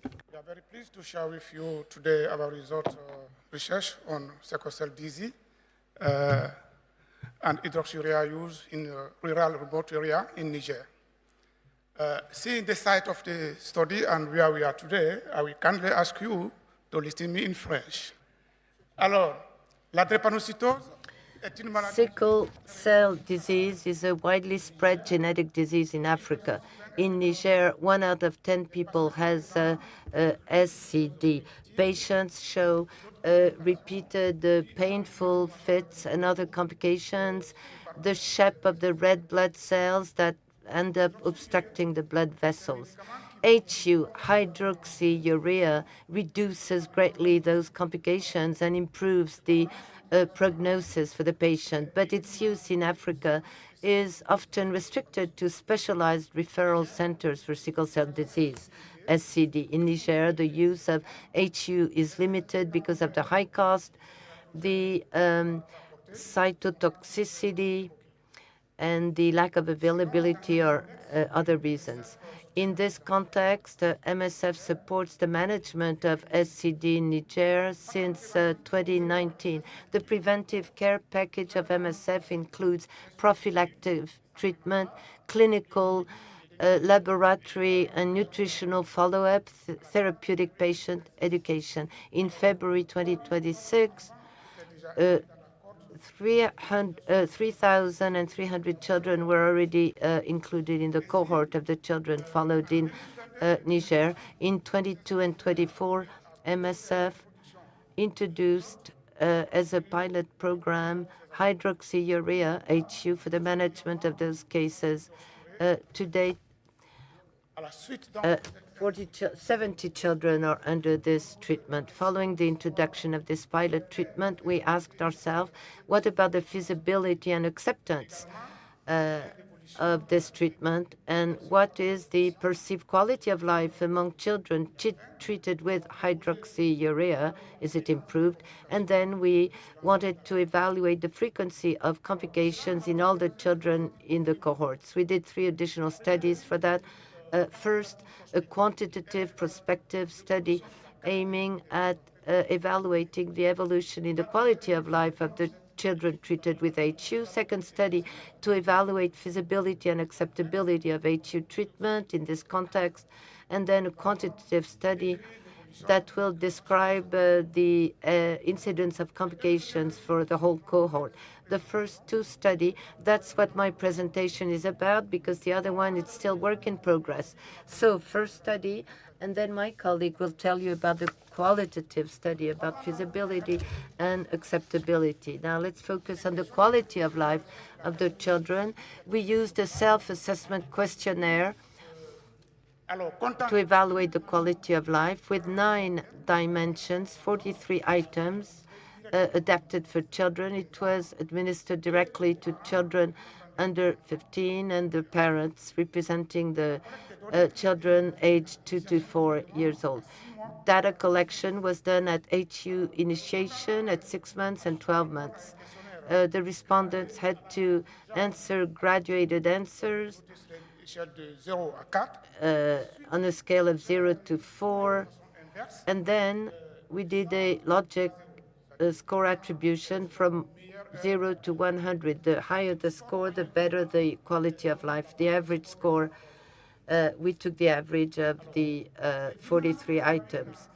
We are very pleased to share with you today our result research on sickle cell disease and hydroxyurea use in rural remote area in Niger. Seeing the site of the study and where we are today, I will kindly ask you to listen me in French. Alors, la drépanocytose est une maladie. Sickle cell disease is a widely spread genetic disease in Africa. In Niger, 1 out of 10 people has SCD. Patients show repeated painful fits and other complications, the shape of the red blood cells that end up obstructing the blood vessels. Hydroxyurea reduces greatly those complications and improves the prognosis for the patient, but its use in Africa is often restricted to specialized referral centers for sickle cell disease, SCD. In Niger, the use of HU is limited because of the high cost, the cytotoxicity, and the lack of availability or other reasons. In this context, MSF supports the management of SCD in Niger since 2019. The preventive care package of MSF includes prophylactic treatment, clinical laboratory and nutritional follow-up, therapeutic patient education. In February 2026, 3,300 children were already included in the cohort of the children followed in Niger. In 22 and 24, MSF introduced as a pilot program hydroxyurea, HU, for the management of those cases. To date, 70 children are under this treatment. Following the introduction of this pilot treatment, we asked ourselves, what about the feasibility and acceptance of this treatment, and what is the perceived quality of life among children treated with hydroxyurea? Is it improved? And then we wanted to evaluate the frequency of complications in all the children in the cohorts. We did 3 additional studies for that. First, a quantitative prospective study aiming at evaluating the evolution in the quality of life of the children treated with HU. Second study to evaluate feasibility and acceptability of HU treatment in this context. And then a quantitative study that will describe the incidence of complications for the whole cohort. The first 2 study, that's what my presentation is about, because the other one, it's still work in progress. So first study, and then my colleague will tell you about the qualitative study about feasibility and acceptability. Now let's focus on the quality of life of the children. We used a self-assessment questionnaire to evaluate the quality of life with 9 dimensions, 43 items adapted for children. It was administered directly to children under 15 and the parents representing the children aged 2 to 4 years old. Data collection was done at HU initiation at 6 months and 12 months. The respondents had to answer graduated answers on a scale of 0 to 4. And then we did a logic score attribution from 0 to 100. The higher the score, the better the quality of life. The average score, we took the average of the 43 items.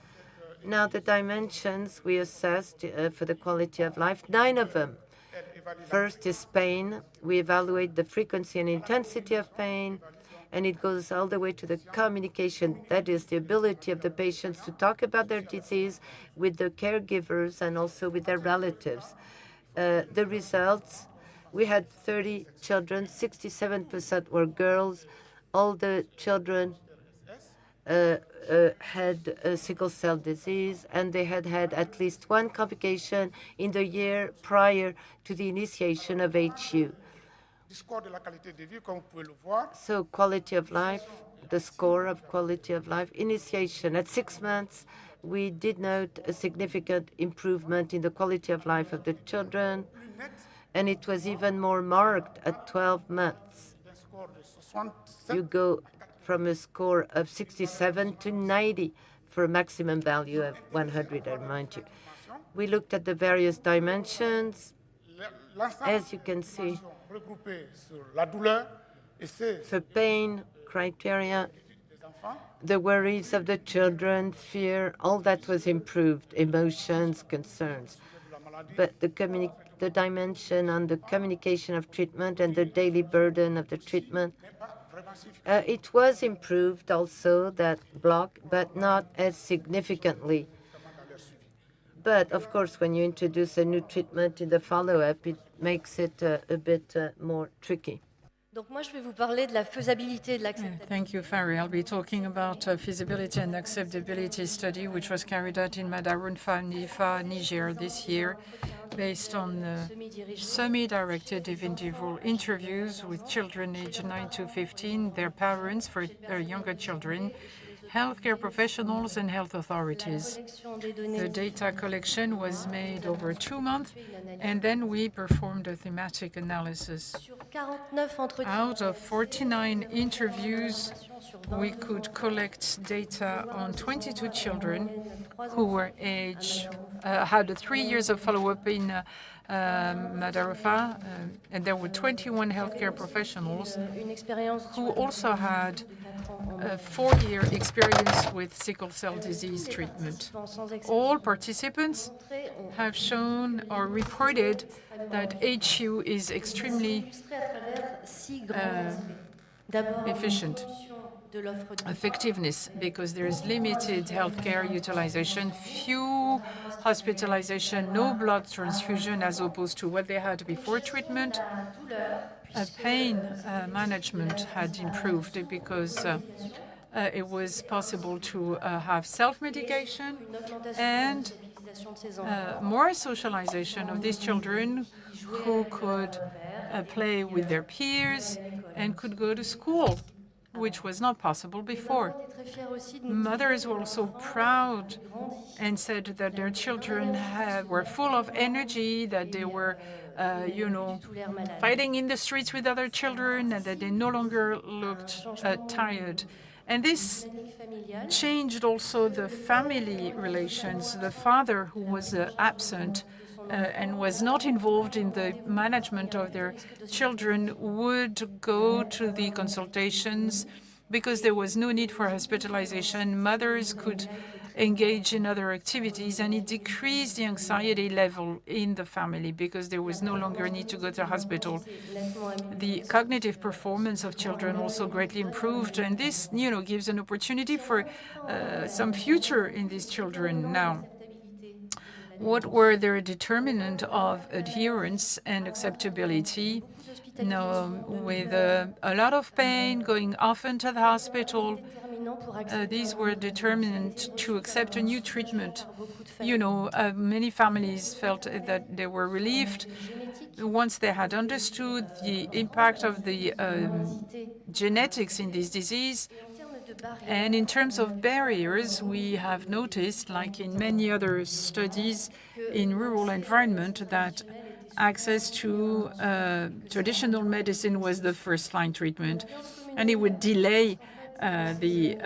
Now, the dimensions we assessed for the quality of life, 9 of them. First is pain. We evaluate the frequency and intensity of pain, and it goes all the way to the communication. That is the ability of the patients to talk about their disease with the caregivers and also with their relatives. The results, we had 30 children, 67% were girls. All the children had sickle cell disease, and they had had at least 1 complication in the year prior to the initiation of HU. So quality of life, the score of quality of life, initiation at 6 months, we did note a significant improvement in the quality of life of the children, and it was even more marked at 12 months. You go from a score of 67 to 90 for a maximum value of 100, I remind you. We looked at the various dimensions. As you can see, for pain criteria, the worries of the children, fear, all that was improved, emotions, concerns. But the dimension on the communication of treatment and the daily burden of the treatment, it was improved also, that block, but not as significantly. But of course, when you introduce a new treatment in the follow-up, it makes it a bit more tricky. Donc moi, je vais vous parler de la faisabilité et de l'acceptabilité. Thank you, Fara. I'll be talking about a feasibility and acceptability study which was carried out in Fara, Niger this year, based on semi-directed individual interviews with children aged 9 to 15, their parents for their younger children, healthcare professionals and health authorities. The data collection was made over 2 months, and then we performed a thematic analysis. Out of 49 interviews, we could collect data on 22 children who were had 3 years of follow-up in Madarafa, and there were 21 healthcare professionals who also had a 4-year experience with sickle cell disease treatment. All participants have shown or reported that HU is extremely efficient. Effectiveness, because there is limited healthcare utilization, few hospitalization, no blood transfusion as opposed to what they had before treatment. Pain management had improved because it was possible to have self-medication and more socialization of these children who could play with their peers and could go to school, which was not possible before. Mothers were also proud and said that their children were full of energy, that they were, fighting in the streets with other children, and that they no longer looked tired. And this changed also the family relations. The father, who was absent and was not involved in the management of their children, would go to the consultations because there was no need for hospitalization. Mothers could engage in other activities, and it decreased the anxiety level in the family because there was no longer need to go to the hospital. The cognitive performance of children also greatly improved, and this, gives an opportunity for some future in these children now. What were their determinant of adherence and acceptability? With a lot of pain, going often to the hospital, these were determinant to accept a new treatment. Many families felt that they were relieved once they had understood the impact of the genetics in this disease. And in terms of barriers, we have noticed, like in many other studies in rural environment, that access to traditional medicine was the first-line treatment, and it would delay the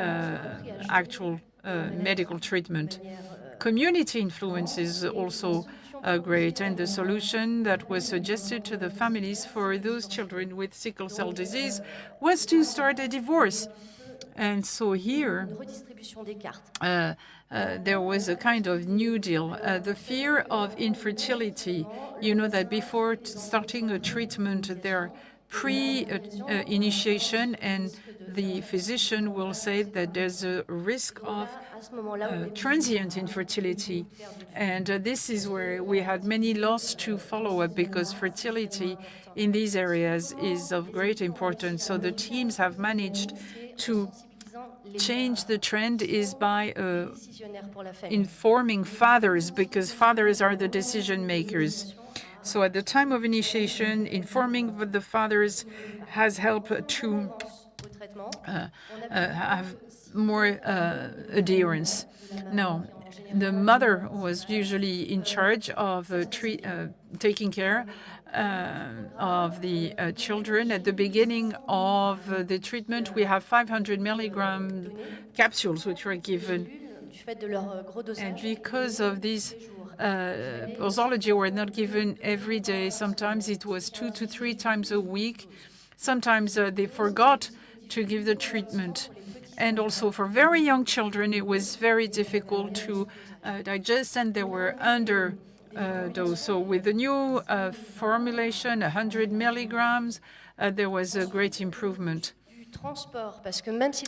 actual medical treatment. Community influence is also great, and the solution that was suggested to the families for those children with sickle cell disease was to start a divorce. And so here, there was a kind of new deal. The fear of infertility, that before starting a treatment, there pre-initiation, and the physician will say that there's a risk of transient infertility. And this is where we had many loss to follow up, because fertility in these areas is of great importance. So the teams have managed to change the trend is by informing fathers, because fathers are the decision makers. So at the time of initiation, informing the fathers has helped to have more adherence. Now, the mother was usually in charge of taking care of the children. At the beginning of the treatment, we have 500 milligram capsules which were given. And because of these posology were not given every day, sometimes it was 2 to 3 times a week. Sometimes they forgot to give the treatment. And also for very young children, it was very difficult to digest, and they were under dose. So with the new formulation, 100 milligrams, there was a great improvement.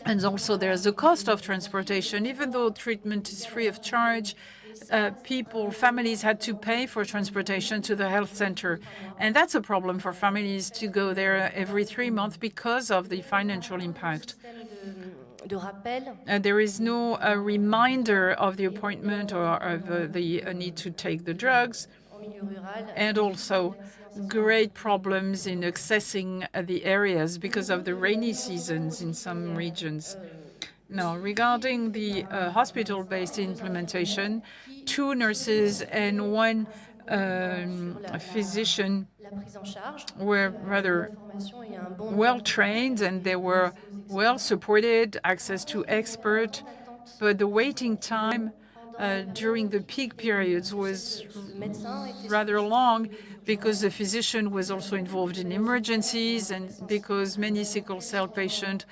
And also there's the cost of transportation. Even though treatment is free of charge, families had to pay for transportation to the health center. And that's a problem for families to go there every 3 months because of the financial impact. There is no reminder of the appointment or of the need to take the drugs. And also great problems in accessing the areas because of the rainy seasons in some regions. Now, regarding the hospital-based implementation, 2 nurses and 1 physician were rather well trained, and they were well supported, access to expert, but the waiting time during the peak periods was rather long because the physician was also involved in emergencies and because many sickle cell patients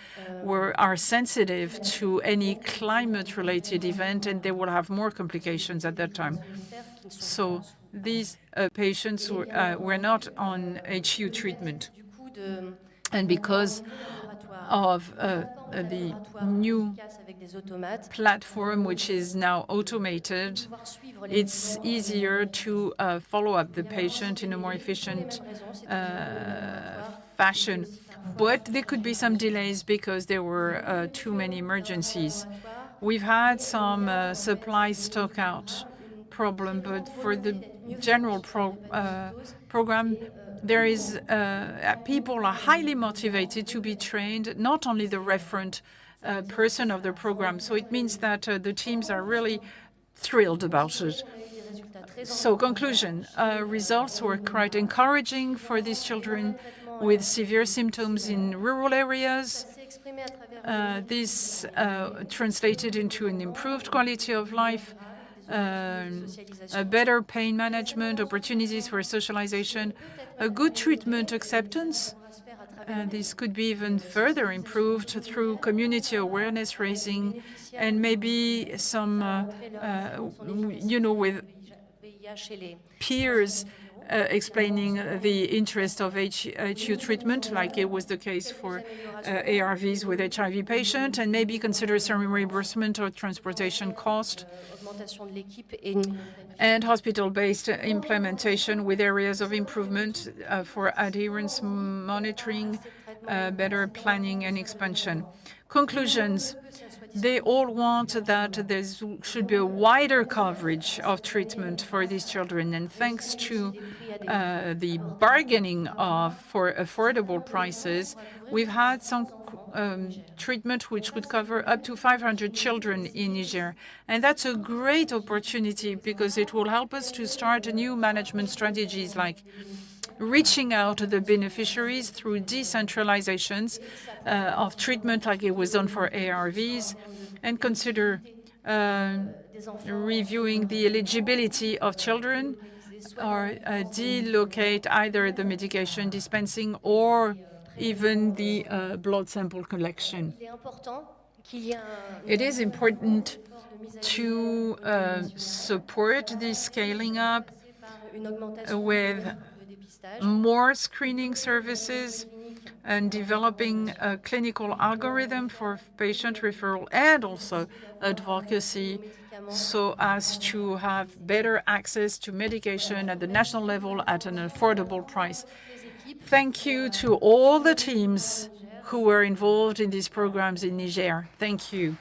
are sensitive to any climate-related event, and they will have more complications at that time. So these patients were not on HU treatment. And because of the new platform, which is now automated, it's easier to follow up the patient in a more efficient fashion. But there could be some delays because there were too many emergencies. We've had some supply stock out problem, but for the general program, there is people are highly motivated to be trained, not only the referent person of the program. So it means that the teams are really thrilled about it. So conclusion, results were quite encouraging for these children with severe symptoms in rural areas. This translated into an improved quality of life, a better pain management, opportunities for socialization, a good treatment acceptance. This could be even further improved through community awareness raising and maybe some, with peers explaining the interest of HU treatment, like it was the case for ARVs with HIV patients, and maybe consider some reimbursement or transportation cost, and hospital-based implementation with areas of improvement for adherence monitoring, better planning and expansion. Conclusions. They all want that there should be a wider coverage of treatment for these children. And thanks to the bargaining for affordable prices, we've had some treatment which could cover up to 500 children in Niger. And that's a great opportunity because it will help us to start new management strategies like reaching out to the beneficiaries through decentralizations of treatment like it was done for ARVs, and consider reviewing the eligibility of children or delocate either the medication dispensing or even the blood sample collection. It is important to support the scaling up with more screening services and developing a clinical algorithm for patient referral and also advocacy so as to have better access to medication at the national level at an affordable price. Thank you to all the teams who were involved in these programs in Niger. Thank you.